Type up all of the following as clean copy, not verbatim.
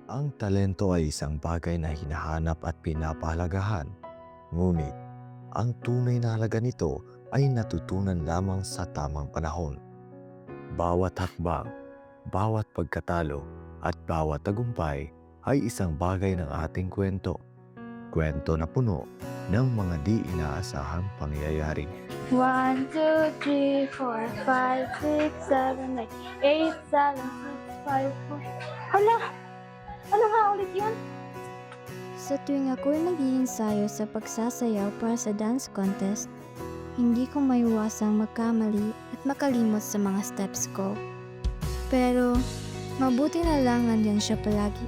Ang talento ay isang bagay na hinahanap at pinapahalagahan. Ngunit, ang tunay na halaga nito ay natutunan lamang sa tamang panahon. Bawat hakbang, bawat pagkatalo, at bawat tagumpay ay isang bagay ng ating kwento. Kwento na puno ng mga di inaasahang pangyayari. 1, 2, 3, 4, 5, 6, 7, 8, 7, 6, 5, 4. Hala! Ano nga ulit yun? Sa tuwing ako'y nag-iensayo sa pagsasayaw para sa dance contest, hindi ko maiwasang magkamali at makalimot sa mga steps ko. Pero, mabuti na lang nandyan siya palagi.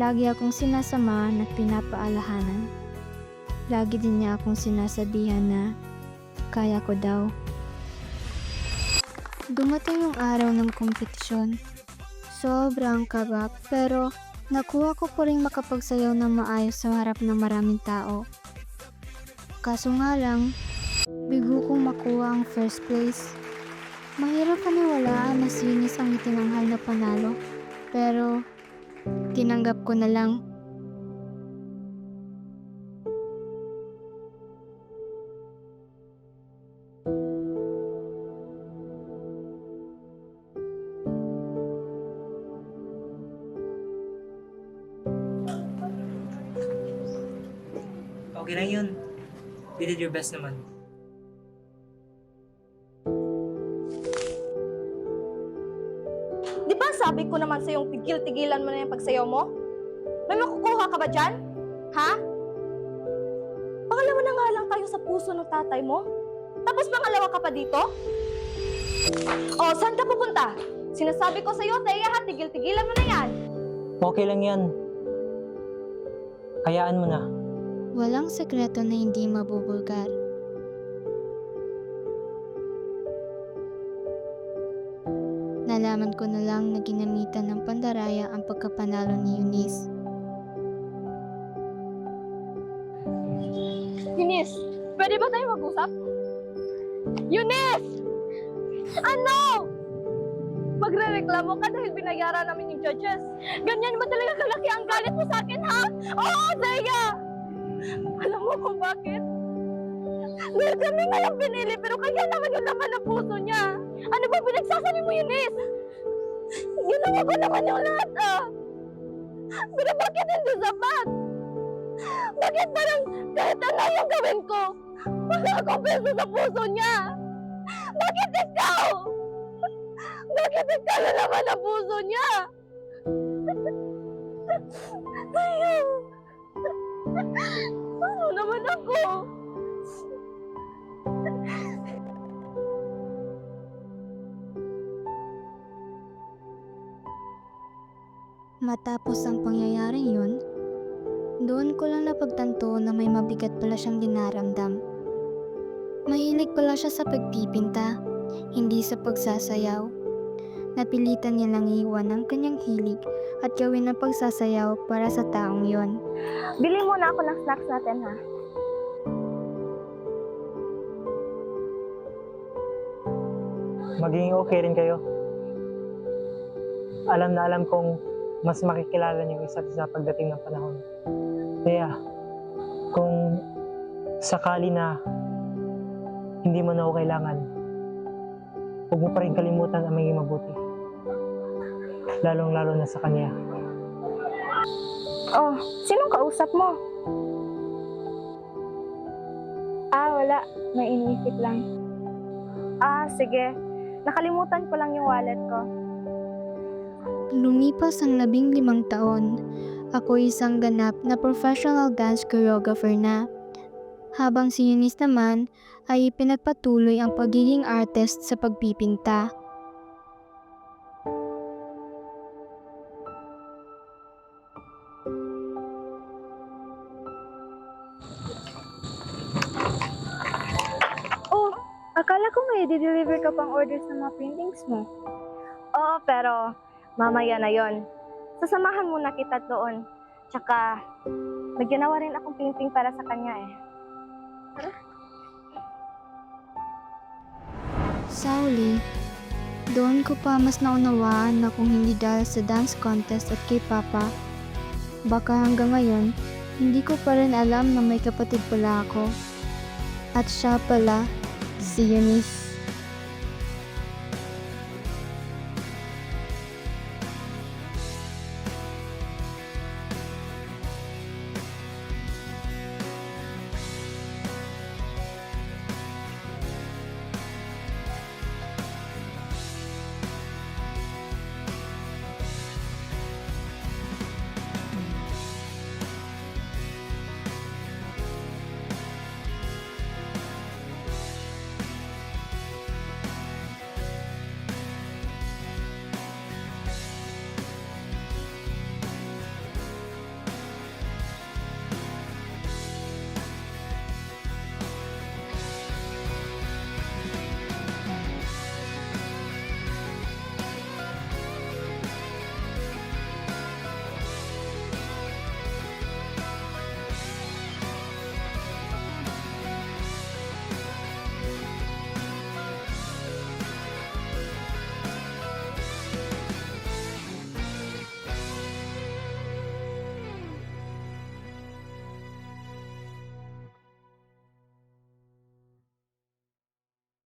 Lagi akong sinasamahan at pinapaalahanan. Lagi din niya akong sinasabihan na kaya ko daw. Dumating yung araw ng kompetisyon. Sobrang kaba, pero nakuha ko pa rin makapagsayaw ng maayos sa harap ng maraming tao. Kaso nga lang, bigo kong makuha ang first place. Mahirap paniwalaan na sinis ang itinanghal na panalo, pero tinanggap ko na lang. Okay lang yun. You did your best naman. Di ba sabi ko naman sa'yong tigil-tigilan mo na yung pagsayaw mo? May makukuha ka ba dyan? Ha? Pangalawa na nga lang tayo sa puso ng tatay mo. Tapos pangalawa ka pa dito? O, saan ka pupunta? Sinasabi ko sa'yo, Thea, ha? Tigil-tigilan mo na yan. Okay lang yan. Hayaan mo na. Walang sekreto na hindi mabubulgar. Nalaman ko na lang na ginamitan ng pandaraya ang pagkapanalo ni Eunice. Eunice, pwede ba tayo mag-usap? Eunice! Ano? Magre-reklamo ka dahil binayaran namin yung judges. Ganyan ba talaga kalaki ang galit mo sa akin, ha? Oo, Thea! Alam mo kung bakit? Dahil kami nga yung pinili, pero kaya naman yung laman ng puso niya. Ano ba pinagsasali mo, Eunice? Ginawa ko naman yung lahat, ah. Pero bakit hindi sapat? Bakit parang kahit ano yung gawin ko, wala akong peso sa puso niya? Bakit ikaw? Bakit ikaw na naman ang puso niya? Sayang. Paano naman ako? Matapos ang pangyayaring yun, doon ko lang napagtanto na may mabigat pala siyang dinaramdam. Mahilig pala siya sa pagpipinta, hindi sa pagsasayaw. Napilitan niya lang iwan ang kanyang hilig at gawin ang pagsasayaw para sa taong yon. Bili muna ako ng snacks natin, ha? Magiging okay rin kayo. Alam na alam kong mas makikilala niyo isa't isa pagdating ng panahon. Kaya, kung sakali na hindi mo na ako kailangan, huwag mo pa rin kalimutan ang maging mabuti. Lalong-lalo na sa kanya. Oh, sinong kausap mo? Wala. May iniisip lang. Sige. Nakalimutan ko lang yung wallet ko. Lumipas ang 15 taon, ako isang ganap na professional dance choreographer na. Habang si Eunice naman ay pinagpatuloy ang pagiging artist sa pagpipinta. Oh, akala ko may di-deliver ka pang orders ng mga paintings mo. Oo, pero mamaya na yon. Sasamahan muna kita doon. Tsaka, may ginawa rin akong painting para sa kanya eh. Sa huli, doon ko pa mas naunawaan na kung hindi dahil sa dance contest at kay Papa, Baka hanggang ngayon, hindi ko pa rin alam na may kapatid pala ako. At siya pala, si Eunice.